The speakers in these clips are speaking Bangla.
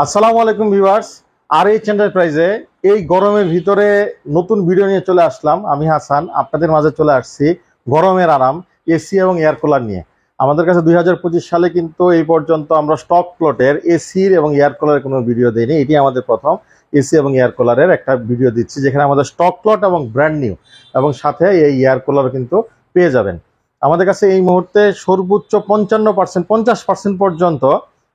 আসসালামু আলাইকুম ভিউয়ার্স। আর এইচ এন্টারপ্রাইজে এই গরমের ভিতরে নতুন ভিডিও নিয়ে চলে আসলাম। আমি হাসান আপনাদের মাঝে চলে আসছি গরমের আরাম এসি এবং এয়ার কুলার নিয়ে। আমাদের কাছে 2025 সালে কিন্তু এই পর্যন্ত আমরা স্টক প্লটের এসির এবং এয়ার কুলারের কোনো ভিডিও দিইনি। এটি আমাদের প্রথম এসি এবং এয়ার কুলারের একটা ভিডিও দিচ্ছি, যেখানে আমাদের স্টক প্লট এবং ব্র্যান্ড নিউ এবং সাথে এই এয়ার কুলার কিন্তু পেয়ে যাবেন। আমাদের কাছে এই মুহূর্তে সর্বোচ্চ 55% 50% পর্যন্ত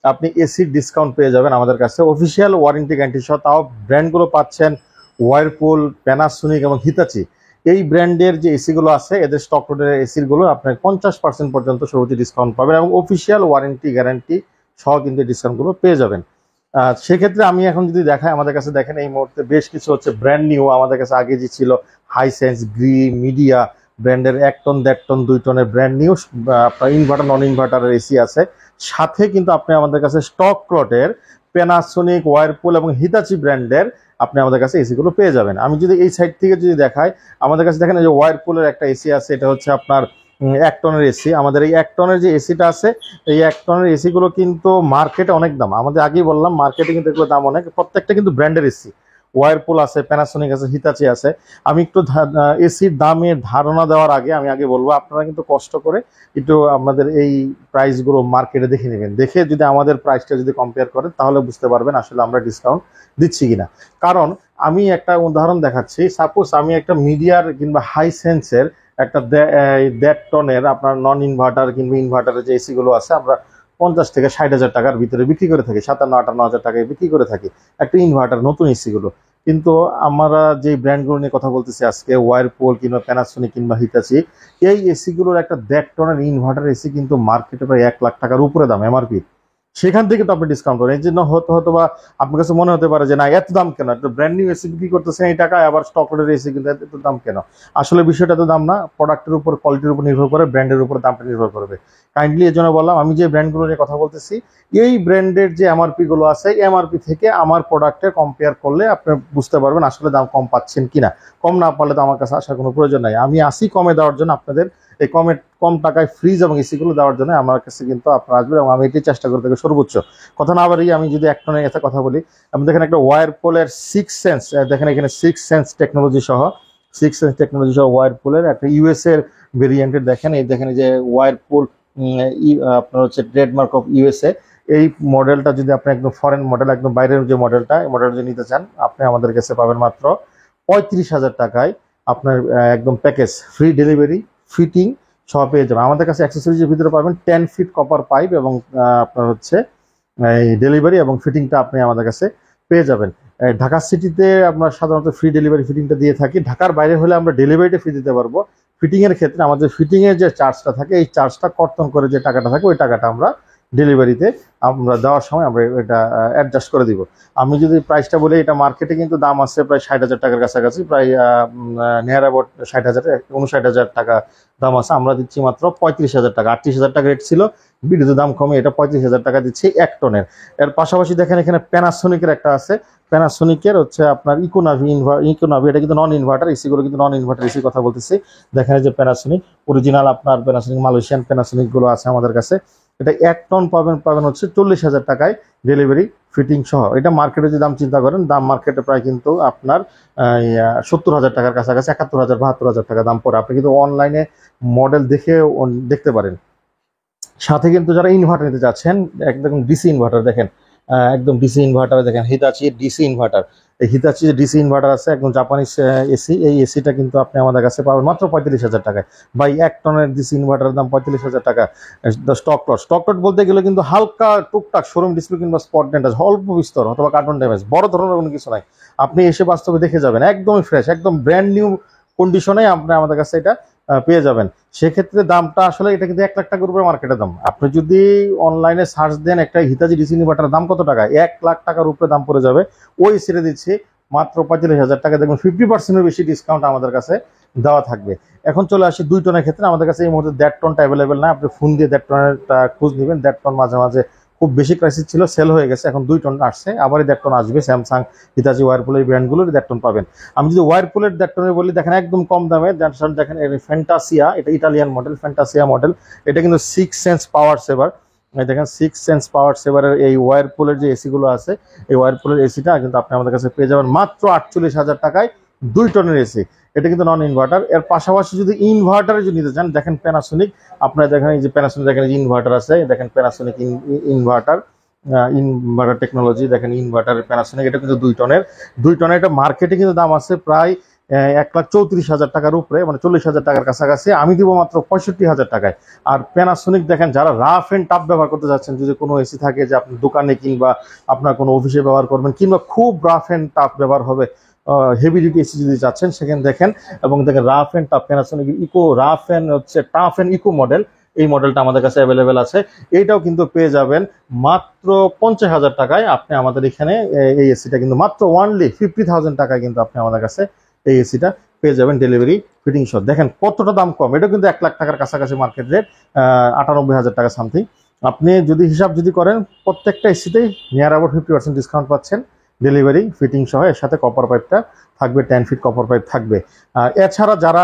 আপনি এসির ডিসকাউন্ট পেয়ে যাবেন আমাদের কাছে, অফিসিয়াল ওয়ারেন্টি গ্যারান্টি সহ। তাও ব্র্যান্ডগুলো পাচ্ছেন ওয়ারপুল, প্যানাসোনিক এবং হিতাচি। এই ব্র্যান্ডের যে এসিগুলো আছে, এদের স্টক লোডের এসিগুলো আপনার 50% পর্যন্ত সর্বোচ্চ ডিসকাউন্ট পাবেন এবং অফিসিয়াল ওয়ারেন্টি গ্যারান্টি সহ কিন্তু ডিসকাউন্টগুলো পেয়ে যাবেন। সেক্ষেত্রে আমি এখন যদি দেখাই, আমাদের কাছে দেখেন এই মুহূর্তে বেশ কিছু হচ্ছে ব্র্যান্ড নিউ। আমাদের কাছে আগে যে ছিল হাইসেন্স, গ্রি, মিডিয়া ব্র্যান্ডের 1 টন 1.5 টন 2 টনের ব্র্যান্ড নিউ আপনার ইনভার্টার নন ইনভার্টারের এসি আছে। সাথে কিন্তু আপনি আমাদের কাছে স্টক প্লটের প্যানাসোনিক, ওয়ারপুল এবং হিতাচি ব্র্যান্ডের আপনি আমাদের কাছে এসিগুলো পেয়ে যাবেন। আমি যদি এই সাইড থেকে যদি দেখাই, আমাদের কাছে দেখেন এই যে ওয়ারপুলের একটা এসি আছে, এটা হচ্ছে আপনার 1 টনের এসি। আমাদের এই 1 টনের যে এসিটা আছে, এই 1 টনের এসিগুলো কিন্তু মার্কেটে অনেক দাম। আমাদের আগেই বললাম মার্কেটে কিন্তু এগুলো দাম অনেক, প্রত্যেকটা কিন্তু ব্র্যান্ডের এসি। ওয়ারপুল আছে, প্যানাসোনিক আছে, হিতাচি আছে। আমি একটু এসির দামের ধারণা দেওয়ার আগে আমি বলবো আপনারা কিন্তু কষ্ট করে একটু আমাদের এই প্রাইসগুলো মার্কেটে দেখে নেবেন। দেখে যদি আমাদের প্রাইসটা যদি কম্পেয়ার করেন, তাহলে বুঝতে পারবেন আসলে আমরা ডিসকাউন্ট দিচ্ছি কিনা। কারণ আমি একটা উদাহরণ দেখাচ্ছি। সাপোজ আমি একটা মিডিয়ার কিংবা হাইসেন্সের একটা 1.5 টনের আপনার নন ইনভার্টার কিংবা ইনভার্টারের যে এসিগুলো আছে, আমরা 50 থেকে 60 হাজার টাকার ভিতরে বিক্রি করে থাকি, 57-58 হাজার টাকায় বিক্রি করে থাকি একটা ইনভার্টার নতুন এসিগুলো। কিন্তু আমরা যে ব্র্যান্ডগুলো নিয়ে কথা বলতেছি আজকে, ওয়ারপুল কিংবা প্যানাসোনিক কিংবা হিতাচি, এই এসিগুলোর একটা 1.5 টনের ইনভার্টার এসি কিন্তু মার্কেটে প্রায় 1 লাখ টাকার উপরে দাম এমআরপি। সেখান থেকে তো আপনি ডিসকাউন্ট করেন। এই জন্য হয়তো বা আপনার কাছে মনে হতে পারে যে না, এত দাম কেন, একটা ব্র্যান্ড নিউ এসি বিক্রি করতেছেন এই টাকায়, আবার স্টক লোডের এসি কিন্তু এত দাম কেন। আসলে বিষয়টা তো দাম না, প্রোডাক্টের উপর, কোয়ালিটির উপর নির্ভর করে, ব্র্যান্ডের উপর দামটা নির্ভর করবে। কাইন্ডলি এই জন্য বললাম, আমি যে ব্র্যান্ডগুলো নিয়ে কথা বলতেছি, এই ব্র্যান্ডের যে এমআরপি গুলো আছে, এমআরপি থেকে আমার প্রোডাক্টে কম্পেয়ার করলে আপনি বুঝতে পারবেন আসলে দাম কম পাচ্ছেন কিনা। কম না পারলে তো আমার কাছে আসার কোনো প্রয়োজন নাই। আমি আসি কমে দেওয়ার জন্য, আপনাদের এই কম টাকায় ফ্রিজ এবং এসিগুলো দেওয়ার জন্য আমার কাছে কিন্তু আপনারা আসবেন, এবং আমি এটি চেষ্টা করে থাকি সর্বোচ্চ। কথা না বাড়িয়ে আমি যদি 1 টনের এতে কথা বলি, আপনি দেখেন একটা ওয়ারপুলের 6 সেন্স, দেখেন এখানে 6 সেন্স টেকনোলজি সহ, 6 সেন্স টেকনোলজি সহ ওয়ারপুলের একটা ইউএস এর ভেরিয়েন্টের দেখেন। এই দেখেন এই যে ওয়ারপুল আপনার হচ্ছে ট্রেডমার্ক অফ ইউএসএ। এই মডেলটা যদি আপনি একদম ফরেন মডেল, একদম বাইরের যে মডেলটা, এই মডেল যদি নিতে চান, আপনি আমাদের কাছে পাবেন মাত্র 35 হাজার টাকায়। আপনার একদম প্যাকেজ, ফ্রি ডেলিভারি, ফিটিং সব পেয়ে যাবেন। আমাদের কাছে অ্যাক্সেসরিজের ভিতরে পাবেন 10 ফিট কপার পাইপ এবং আপনার হচ্ছে এই ডেলিভারি এবং ফিটিংটা আপনি আমাদের কাছে পেয়ে যাবেন। ঢাকা সিটিতে আমরা সাধারণত ফ্রি ডেলিভারি ফিটিংটা দিয়ে থাকি। ঢাকার বাইরে হলে আমরা ডেলিভারিটা ফ্রি দিতে পারবো। ফিটিং এর ক্ষেত্রে আমাদের ফিটিং এর যে চার্জটা থাকে, এই চার্জটা কর্তন করে যে টাকাটা থাকে, ওই টাকাটা আমরা ডেলিভারিতে আমরা দেওয়ার সময় আমরা এটা অ্যাডজাস্ট করে দিব। আমি যদি প্রাইসটা বলি, এটা মার্কেটে কিন্তু দাম আছে প্রায় 60 হাজার টাকার কাছাকাছি, প্রায় নিয়ার অ্যাবাউট 60 হাজার, 59 হাজার টাকা দাম আছে। আমরা দিচ্ছি মাত্র 35 হাজার টাকা। 38 হাজার টাকা রেট ছিল, বিদ্যুতের দাম কমে এটা 35 হাজার টাকা দিচ্ছি 1 টনের। এর পাশাপাশি দেখেন এখানে প্যানাসোনিকের একটা আছে। প্যানাসোনিকের হচ্ছে আপনার ইকোনাভি, এটা কিন্তু নন ইনভার্টার এসিগুলো, কিন্তু নন ইনভার্টার এসির কথা বলতেছি। দেখেন যে প্যানাসোনিক অরিজিনাল আপনার প্যানাসোনিক মালয়েশিয়ান প্যানাসোনিক গুলো আছে আমাদের কাছে। এটা 1 টন পাবেন হচ্ছে 40 হাজার টাকায়, ডেলিভারি ফিটিং সহ। এটা মার্কেটে যে দাম চিন্তা করেন, দাম মার্কেটে প্রায় কিন্তু আপনার 70 হাজার টাকার কাছাকাছি, 71 হাজার 72 হাজার টাকা দাম পড়ে। আপনি কিন্তু অনলাইনে মডেল দেখে দেখতে পারেন। সাথে কিন্তু যারা ইনভার্টার নিতে চাচ্ছেন, একদম ডিসি ইনভার্টার দেখেন, একদম ডিসি ইনভার্টার দেখেন, হিতাচি ডিসি ইনভার্টার। এই হিতাচি যে ডিসি ইনভার্টার আছে, একদম জাপানিজ এসি, এই এসিটা কিন্তু আপনি আমাদের কাছে পাবেন মাত্র 35 হাজার টাকায়। বাই 1 টনের ডিসি ইনভার্টারের দাম 35 হাজার টাকা। স্টক লট বলতে গেলে কিন্তু হালকা টুকটাক শোরুম ডিসপ্লে কিংবা স্পট ড্যামেজ, অল্প বিস্তর অথবা কার্টন ড্যামেজ, বড় ধরনের কোনো কিছু নাই। আপনি এসে বাস্তবে দেখে যাবেন, একদমই ফ্রেশ, একদম ব্র্যান্ড নিউ কন্ডিশনে আপনি আমাদের কাছে এটা পেয়ে যাবেন। সেক্ষেত্রে দামটা আসলে এটা কিন্তু 1 লাখ টাকার উপরে মার্কেটের দাম। আপনি যদি অনলাইনে সার্চ দেন একটা হিতাচি ডিসি ইনভার্টারের দাম কত টাকা, 1 লাখ টাকার উপরে দাম পড়ে যাবে। ওই ছেড়ে দিচ্ছি মাত্র 45 হাজার টাকা। দেখুন 50%-এর বেশি ডিসকাউন্ট আমাদের কাছে দেওয়া থাকবে। এখন চলে আসি 2 টনের ক্ষেত্রে। আমাদের কাছে এই মুহূর্তে 1.5 টনটা অ্যাভেলেবেল না। আপনি ফোন দিয়ে 1.5 টনের খোঁজ নেবেন। 1.5 টন মাঝে মাঝে খুব বেশি ক্রাইসিস ছিল, সেল হয়ে গেছে, এখন 2 টন আসছে, আবার 1.5 টন আসবে। স্যামসাং, হিতাচি, ওয়ারপুল এই ব্র্যান্ডগুলোর 1.5 টন পাবেন। আমি যদি ওয়ারপুলের 1.5 টনের বলি, দেখেন একদম কম দামে দেখেন ফ্যান্টাসিয়া, এটা ইটালিয়ান মডেল, ফ্যান্টাসিয়া মডেল। এটা কিন্তু 6 সেন্স পাওয়ার সেভার। এই দেখেন 6 সেন্স পাওয়ার সেভারের এই ওয়ারপুলের যে এসিগুলো আছে, এই ওয়ারপুলের এসিটা কিন্তু আপনি আমাদের কাছে পেয়ে যাবেন মাত্র 48,000 টাকায় 2 টনের এসি। এটা কিন্তু নন ইনভার্টার। এর পাশাপাশি যদি ইনভার্টারে যদি নিতে চান, দেখেন প্যানাসোনিক, আপনারা দেখেন এই যে প্যানাসোনিক, দেখেন এই যে ইনভার্টার আছে, দেখেন প্যানাসোনিক ইনভার্টার, ইনভার্টার টেকনোলজি, দেখেন ইনভার্টার প্যানাসোনিক, এটা কিন্তু 2 টনের। 2 টনের এটা মার্কেটে কিন্তু দাম আছে প্রায় 1,34,000 টাকার উপরে, মানে 40,000 টাকার কাছাকাছি। আমি দিব মাত্র 65,000 টাকায়। আর প্যানাসোনিক দেখেন, যারা রাফ এন্ড টাফ ব্যবহার করতে যাচ্ছেন, যদি কোনো এসি থাকে যে আপনি দোকানে কিংবা আপনার কোনো অফিসে ব্যবহার করবেন, কিংবা খুব রাফ এন্ড টাফ ব্যবহার হবে, হেভি ডিউটি এসি যদি চাচ্ছেন, সেখানে দেখেন, এবং দেখেন rough and tough Panasonic eco, rough and হচ্ছে টাফ এন্ড ইকো মডেল, এই মডেলটা আমাদের কাছে অ্যাভেলেবেল আছে। এইটাও কিন্তু পেয়ে যাবেন মাত্র 50,000 টাকায়। আপনি আমাদের এখানে এই এসিটা কিন্তু মাত্র অনলি 50,000 টাকায় কিন্তু আপনি আমাদের কাছে এই এসিটা পেয়ে যাবেন ডেলিভারি ফিটিং সহ। দেখেন কতটা দাম কম, এটা কিন্তু 1 লাখ টাকার কাছাকাছি মার্কেট রেট, 98,000 টাকা সামথিং। আপনি যদি হিসাব যদি করেন, প্রত্যেকটা এসিতেই নিয়ার অ্যাবাউট 50% ডিসকাউন্ট পাচ্ছেন ডেলিভারি ফিটিং সহ। এর সাথে কপার পাইপটা থাকবে, 10 ফিট কপার পাইপ থাকবে। এছাড়া যারা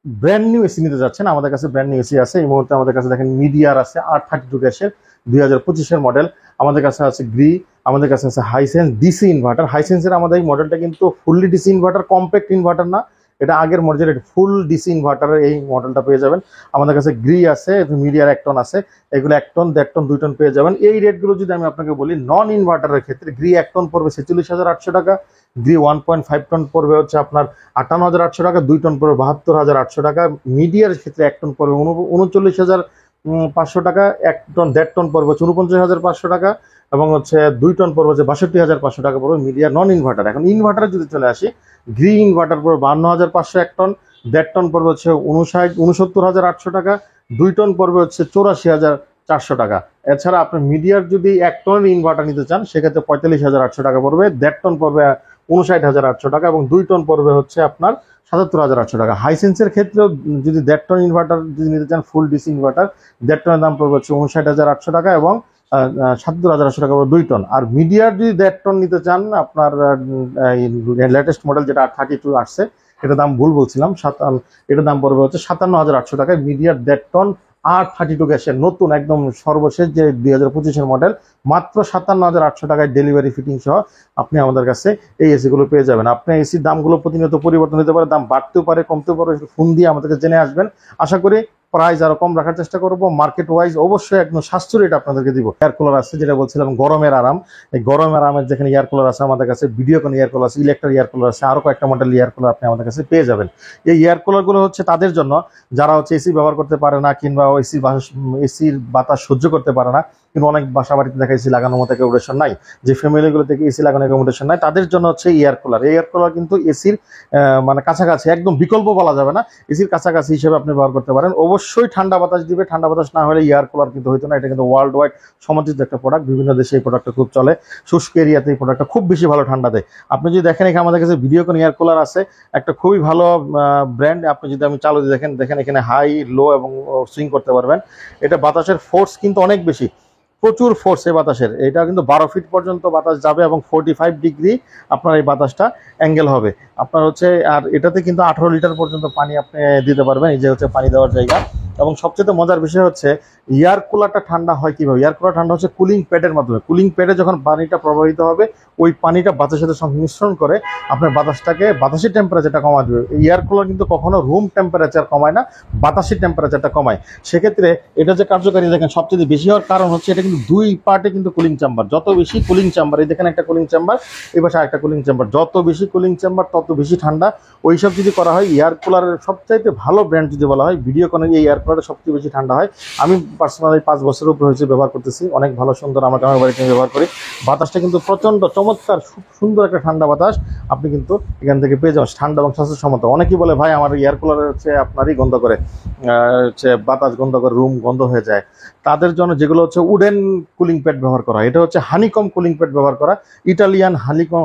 ব্র্যান্ড নিউ এসি নিতে যাচ্ছেন, আমাদের কাছে ব্র্যান্ড নিউ এসি আছে এই মুহূর্তে। আমাদের কাছে দেখেন মিডিয়ার আছে 832 গ্যাসের 2025-এর মডেল। আমাদের কাছে আছে গ্রি, আমাদের কাছে আছে হাইসেন্স ডিসি ইনভার্টার। হাইসেন্সের আমাদের এই মডেলটা কিন্তু fully DC inverter, compact inverter না, এটা আগের মডেল, এটা ফুল ডিসি ইনভার্টারের এই মডেলটা পেয়ে যাবেন। আমাদের কাছে গ্রি আছে, মিডিয়ার 1 টন আছে, এগুলো 1 টন, 1.5 টন, 2 টন পেয়ে যাবেন। এই রেটগুলো যদি আমি আপনাকে বলি, নন ইনভার্টারের ক্ষেত্রে গ্রি 1 টন পড়বে 46,800 টাকা, গ্রি 1.5 টন পড়বে হচ্ছে আপনার 58,800 টাকা, 2 টন পড়বে 72,800 টাকা, মিডিয়ার ক্ষেত্রে 1 টন পড়বে 39,500 টাকা, 1 টন 1.5 টন পড়বে হচ্ছে 49,500 টাকা, এবং হচ্ছে 2 টন পড়বে হচ্ছে 62,500 টাকা পড়বে মিডিয়া নন ইনভার্টার। এখন ইনভার্টারে যদি চলে আসি, গ্রি ইনভার্টার পড়বে 52,500 1 টন, 1.5 টন পড়বে হচ্ছে 69,800 টাকা, 2 টন পড়বে হচ্ছে 84,400 টাকা। এছাড়া আপনার মিডিয়ার যদি 1 টনের ইনভার্টার নিতে চান, সেক্ষেত্রে 45,800 টাকা পড়বে, 1.5 টন পড়বে 59,800 টাকা, এবং 2 টন পড়বে হচ্ছে আপনার 77,800 টাকা। হাইসেন্সের ক্ষেত্রেও যদি 1.5 টন ইনভার্টার যদি নিতে চান, ফুল ডিসি ইনভার্টার, 1.5 টনের দাম পড়বে হচ্ছে 59,800 টাকা, এবং 77,800 টাকা পড়বে 2 টন। আর মিডিয়ার যদি 1.5 টন নিতে চান, আপনার লেটেস্ট মডেল যেটা 32 আসছে, এটা দাম ভুল বলছিলাম, এটার দাম পড়বে হচ্ছে 57,800 টাকায়। মিডিয়ার 1.5 টন 832 গ্যাসের নতুন একদম সর্বশেষ যে 2025-এর মডেল, মাত্র 57,800 টাকায় ডেলিভারি ফিটিং সহ আপনি আমাদের কাছে এই এসিগুলো পেয়ে যাবেন। আপনি এসির দামগুলো প্রতিনিয়ত পরিবর্তন হতে পারে, দাম বাড়তেও পারে, কমতেও পারে, ফোন দিয়ে আমাদেরকে জেনে আসবেন। আশা করি প্রাইস আরো কম রাখার চেষ্টা করবো, মার্কেট ওয়াইজ অবশ্যই একদম স্বাস্থ্য রেট আপনাদেরকে দিব। এয়ার কুলার আছে, যেটা বলছিলাম গরমের আরাম, এই গরমের আরামের যেখানে এয়ার কুলার আছে আমাদের কাছে, ভিডিওকন এয়ার কুলার আছে, ইলেকট্রিক এয়ার কুলার আছে, আরো কয়েকটা মডেল এয়ার কুলার আপনি আমাদের কাছে পেয়ে যাবেন। এই এয়ার কুলার গুলো হচ্ছে তাদের জন্য যারা হচ্ছে এসি ব্যবহার করতে পারে না, কিংবা এসির বাতাস সহ্য করতে পারে না, কিন্তু অনেক বাসা বাড়িতে দেখা এসি লাগানোর মতো অ্যাকোমোডেশন নাই, যে ফ্যামিলিগুলো থেকে এসি লাগানোর অ্যাকোমোডেশন নাই, তাদের জন্য হচ্ছে এয়ার কুলার। এয়ার কুলার কিন্তু এসির মানে কাছাকাছি, একদম বিকল্প বলা যাবে না, এসির কাছাকাছি হিসেবে আপনি ব্যবহার করতে পারেন। অবশ্যই ঠান্ডা বাতাস দিবে, ঠান্ডা বাতাস না হলে এয়ার কুলার কিন্তু হইতো না। এটা কিন্তু ওয়ার্ল্ড ওয়াইড সমাদৃত একটা প্রোডাক্ট, বিভিন্ন দেশে এই প্রোডাক্টটা খুব চলে, শুষ্ক এরিয়াতে এই প্রোডাক্টটা খুব বেশি ভালো ঠান্ডা দেয়। আপনি যদি দেখেন এখানে আমাদের কাছে ভিডিওকন এয়ার কুলার আছে, একটা খুবই ভালো ব্র্যান্ড। আপনি যদি আমি চালু দিয়ে দেখেন এখানে হাই, লো এবং সুইং করতে পারবেন। এটা বাতাসের ফোর্স কিন্তু অনেক বেশি, প্রচুর ফোর্স এই বাতাসের, এটা কিন্তু 12 ফিট পর্যন্ত বাতাস যাবে, এবং 45 ডিগ্রি আপনার এই বাতাসটা অ্যাঙ্গেল হবে আপনার হচ্ছে। আর এটাতে কিন্তু 18 লিটার পর্যন্ত পানি আপনি দিতে পারবেন, এই যে হচ্ছে পানি দেওয়ার জায়গা। এবং সবচেয়ে মজার বিষয় হচ্ছে এয়ার কুলারটা ঠান্ডা হয় কিভাবে। এয়ার কুলার ঠান্ডা হচ্ছে কুলিং প্যাডের মাধ্যমে। কুলিং প্যাডে যখন পানিটা প্রবাহিত হবে, ওই পানিটা বাতাসের সাথে সংমিশ্রণ করে আপনার বাতাসের টেম্পারেচারটা কমায় দেবে। এয়ার কুলার কিন্তু কখনো রুম টেম্পারেচার কমায় না, বাতাসের টেম্পারেচারটা কমায়। সেক্ষেত্রে এটা যে কার্যকারী দেখেন সবচেয়ে বেশি হওয়ার কারণ হচ্ছে এটা কিন্তু 2 পার্টে কিন্তু কুলিং চেম্বার। যত বেশি কুলিং চেম্বার, এই দেখেন একটা কুলিং চেম্বার, এই পাশে একটা কুলিং চেম্বার, যত বেশি কুলিং চেম্বার তত বেশি ঠান্ডা। ওইসব যদি করা হয়, এয়ার কুলারের সবচাইতে ভালো ব্র্যান্ড যদি বলা হয়, ভিডিওকনের এই এয়ার কুলারে সবচেয়ে বেশি ঠান্ডা হয়। আমি পার্সোনালি 5 বছরের উপর হয়েছে ব্যবহার করতেছি, অনেক ভালো সুন্দর, আমরা আমার বাড়িতে ব্যবহার করি। বাতাসটা কিন্তু প্রচণ্ড চমৎকার, সুন্দর একটা ঠান্ডা বাতাস আপনি কিন্তু এখান থেকে পেয়ে যাবেন, ঠান্ডা এবং স্বাস্থ্যসম্মত। অনেকেই বলে ভাই আমার এয়ার কুলারের হচ্ছে আপনারই গন্ধ করে, হচ্ছে বাতাস গন্ধ করে, রুম গন্ধ হয়ে যায়। তাদের জন্য যেগুলো হচ্ছে উডেন কুলিং প্যাড ব্যবহার করা, এটা হচ্ছে হানিকম কুলিং প্যাড ব্যবহার করা, ইটালিয়ান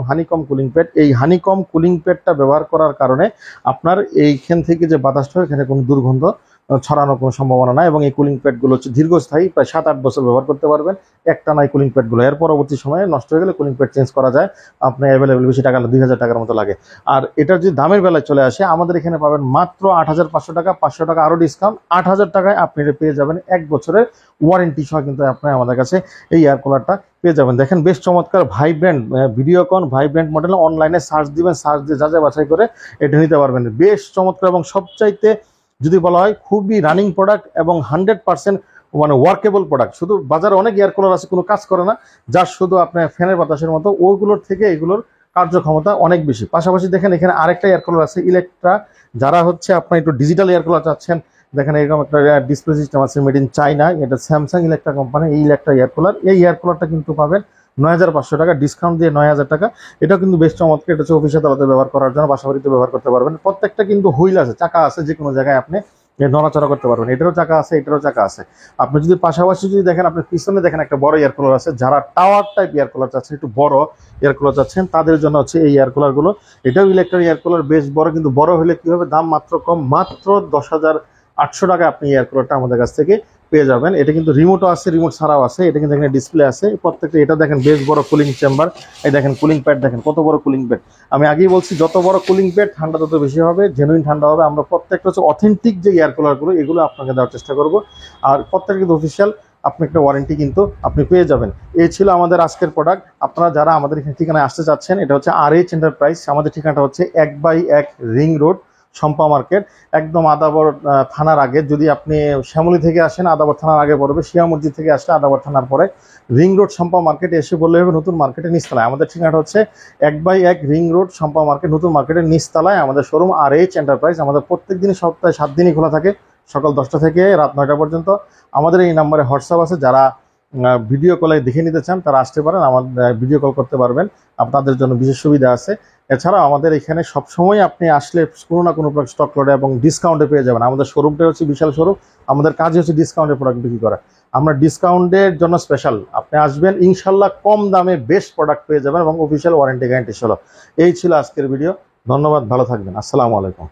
হানিকম কুলিং প্যাড। এই হানিকম কুলিং প্যাডটা ব্যবহার করার কারণে আপনার এইখান থেকে যে বাতাসটা, এখানে কোনো দুর্গন্ধ ছড়ানোর কোনো সম্ভাবনা নাই এবং এই কুলিং প্যাডগুলো হচ্ছে দীর্ঘস্থায়ী, প্রায় 7-8 বছর ব্যবহার করতে পারবেন একটানা এই কুলিং প্যাডগুলো। এর পরবর্তী সময়ে নষ্ট হয়ে গেলে কুলিং প্যাড চেঞ্জ করা যায়, আপনার অ্যাভেলেবেল বেশি টাকা 2000 টাকার মতো লাগে। আর এটার যদি দামের বেলায় চলে আসে, আমাদের এখানে পাবেন মাত্র 8500 টাকা, 500 টাকা আরও ডিসকাউন্ট, 8000 টাকায় আপনি এটা পেয়ে যাবেন 1 বছরের ওয়ারেন্টি সহ। কিন্তু আপনি আমাদের কাছে এই এয়ার কুলারটা পেয়ে যাবেন। দেখেন বেশ চমৎকার ভাইব্র্যান্ড ভিডিওকন ভাইব্র্যান্ড মডেল, অনলাইনে সার্চ দিবেন, সার্চ দিয়ে যা বাছাই করে এটা নিতে পারবেন। বেশ চমৎকার এবং সবচাইতে যদি বলা হয় খুবই রানিং প্রোডাক্ট এবং 100% মানে ওয়ার্কেবল প্রোডাক্ট। শুধু বাজারে অনেক এয়ার কুলার আছে কোনো কাজ করে না, যার শুধু আপনার ফ্যানের বাতাসের মতো, ওইগুলোর থেকে এগুলোর কার্যক্ষমতা অনেক বেশি। পাশাপাশি দেখেন এখানে আরেকটা এয়ার কুলার আছে ইলেকট্রা, যারা হচ্ছে আপনার একটু ডিজিটাল এয়ার কুলার চাচ্ছেন, দেখেন এরকম একটা ডিসপ্লে সিস্টেম আছে মেড ইন চাইনা, এটা স্যামসাং ইলেকট্রা কোম্পানি, এই ইলেকট্রা এয়ার কুলার। এই এয়ার কুলারটা কিন্তু পাবেন 9500 টাকা, ডিসকাউন্ট দিয়ে 9000 টাকা। এটাও কিন্তু বেশ চমৎকার, এটা হচ্ছে অফিস আদালতে ব্যবহার করার জন্য, বাসাবাড়িতে ব্যবহার করতে পারবেন। প্রত্যেকটা কিন্তু হুইল আছে, চাকা আছে, যে কোনো জায়গায় আপনি নড়াচড়া করতে পারবেন। এটারও চাকা আছে, এটারও চাকা আছে। আপনি যদি পাশাপাশি যদি দেখেন, আপনার পিছনে দেখেন একটা বড় এয়ার কুলার আছে, যারা টাওয়ার টাইপ এয়ার কুলার চাচ্ছেন, একটু বড় এয়ার কুলার চাচ্ছেন, তাদের জন্য হচ্ছে এই এয়ার কুলারগুলো। এটাও ইলেকট্রিক এয়ার কুলার, বেশ বড়, কিন্তু বড় হলে কি হবে, দাম মাত্র কম, মাত্র 10,800 টাকা আপনি এয়ার কুলারটা আমাদের কাছ থেকে পেয়ে যাবেন। এটা কিন্তু রিমোটও আছে, রিমোট ছাড়াও আছে, এটা কিন্তু এখানে ডিসপ্লে আছে প্রত্যেকটা। এটা দেখেন বেশ বড় কুলিং চেম্বার, এই দেখেন কুলিং প্যাড, দেখেন কত বড় কুলিং প্যাড। আমি আগেই বলছি যত বড় কুলিং প্যাড ঠান্ডা তত বেশি হবে, জেনুইন ঠান্ডা হবে। আমরা প্রত্যেকটা হচ্ছে অথেন্টিক যে এয়ার কুলারগুলো, এগুলো আপনাকে দেওয়ার চেষ্টা করব। আর প্রত্যেকটা কিন্তু অফিসিয়াল, আপনি একটা ওয়ারেন্টি কিন্তু আপনি পেয়ে যাবেন। এই ছিল আমাদের আজকের প্রোডাক্ট। আপনারা যারা আমাদের এখানে ঠিকানায় আসতে চাচ্ছেন, এটা হচ্ছে RH এন্টারপ্রাইজ। আমাদের ঠিকানাটা হচ্ছে 1/1 রিং রোড, শম্পা মার্কেট, একদম আদাবর থানার আগে। যদি আপনি শ্যামলী থেকে আসেন, আদাবর থানার আগে পড়বে। শিয়া মসজিদ থেকে আসলে আদাবর থানার পরে রিং রোড শম্পা মার্কেটে এসে বললে হবে নতুন মার্কেটের নিচতলায়। আমাদের ঠিকানাটা হচ্ছে 1/1 রিং রোড শম্পা মার্কেট, নতুন মার্কেটের নিচতলায় আমাদের শোরুম RH এন্টারপ্রাইজ। আমাদের প্রত্যেক দিনই সপ্তাহে 7 দিনই খোলা থাকে, সকাল 10টা থেকে রাত 9টা পর্যন্ত। আমাদের এই নাম্বারে হোয়াটসঅ্যাপ আছে, যারা ভিডিও কলে দেখে নিতে চান তারা আসতে পারেন, আমাদের ভিডিও কল করতে পারবেন, আপনাদের জন্য বিশেষ সুবিধা আছে। এছাড়াও আমাদের এখানে সবসময় আপনি আসলে কোনো না কোনো প্রোডাক্ট স্টক লটে এবং ডিসকাউন্টে পেয়ে যাবেন। আমাদের শোরুমটা হচ্ছে বিশাল শোরুম, আমাদের কাজ হচ্ছে ডিসকাউন্টের প্রোডাক্ট বিক্রি করা। আমরা ডিসকাউন্টের জন্য স্পেশাল, আপনি আসবেন ইনশাল্লাহ কম দামে বেস্ট প্রোডাক্ট পেয়ে যাবেন এবং অফিসিয়াল ওয়ারেন্টি গ্যারান্টি ছিল। এই ছিল আজকের ভিডিও। ধন্যবাদ, ভালো থাকবেন, আসসালামু আলাইকুম।